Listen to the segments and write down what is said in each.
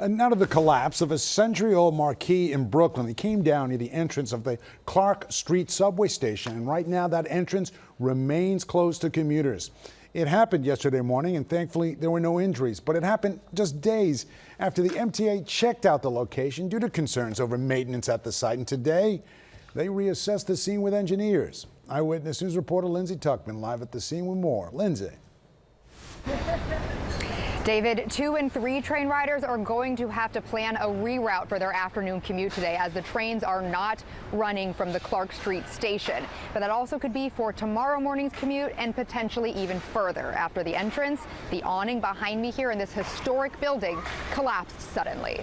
And now to the collapse of a century-old marquee in Brooklyn. It came down near the entrance of the Clark Street subway station, and right now that entrance remains closed to commuters. It happened yesterday morning, and thankfully there were no injuries, but it happened just days after the MTA checked out the location due to concerns over maintenance at the site, and today they reassessed the scene with engineers. Eyewitness News reporter Lindsay Tuchman live at the scene with more. Lindsay. David, 2 and 3 train riders are going to have to plan a reroute for their afternoon commute today as the trains are not running from the Clark Street station. But that also could be for tomorrow morning's commute and potentially even further after the entrance. The awning behind me here in this historic building collapsed suddenly.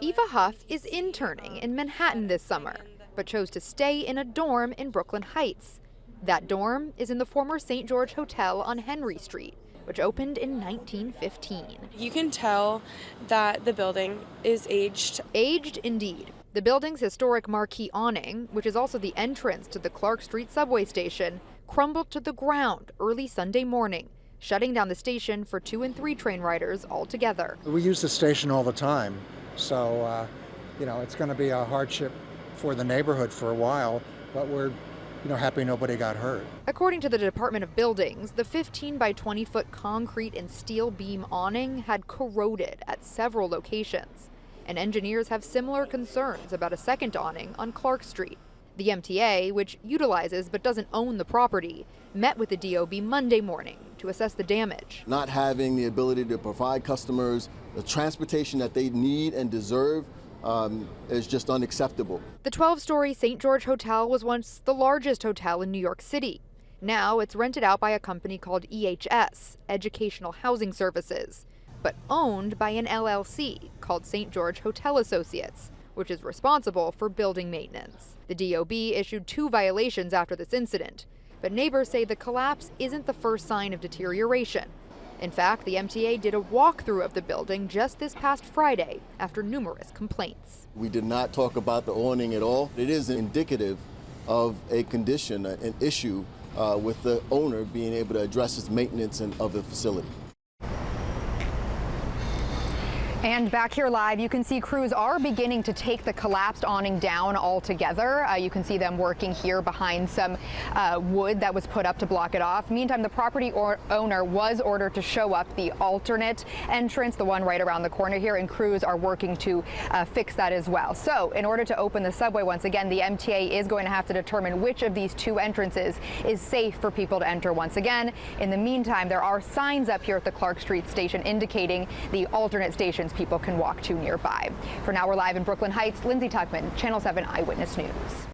Eva Huff is interning in Manhattan this summer, but chose to stay in a dorm in Brooklyn Heights. That dorm is in the former St. George Hotel on Henry Street, which opened in 1915. You can tell that the building is aged. Aged indeed. The building's historic marquee awning, which is also the entrance to the Clark Street subway station, crumbled to the ground early Sunday morning, shutting down the station for 2 and 3 train riders altogether. We use the station all the time, so it's going to be a hardship for the neighborhood for a while, but we're happy nobody got hurt. According to the Department of Buildings, the 15 by 20 foot concrete and steel beam awning had corroded at several locations, and engineers have similar concerns about a second awning on Clark Street. The MTA, which utilizes but doesn't own the property, met with the DOB Monday morning to assess the damage. Not having the ability to provide customers the transportation that they need and deserve is just unacceptable. The 12-story St. George Hotel was once the largest hotel in New York City. Now it's rented out by a company called EHS, Educational Housing Services, but owned by an LLC called St. George Hotel Associates, which is responsible for building maintenance. The DOB issued 2 violations after this incident, but neighbors say the collapse isn't the first sign of deterioration. In fact, the MTA did a walkthrough of the building just this past Friday after numerous complaints. We did not talk about the awning at all. It is indicative of a condition, an issue with the owner being able to address his maintenance of the facility. And back here live, you can see crews are beginning to take the collapsed awning down altogether. You can see them working here behind some wood that was put up to block it off. Meantime, the property owner was ordered to show up the alternate entrance, the one right around the corner here, and crews are working to fix that as well. So in order to open the subway once again, the MTA is going to have to determine which of these 2 entrances is safe for people to enter once again. In the meantime, there are signs up here at the Clark Street station indicating the alternate stations people can walk to nearby. For now, we're live in Brooklyn Heights. Lindsay Tuchman, Channel 7 Eyewitness News.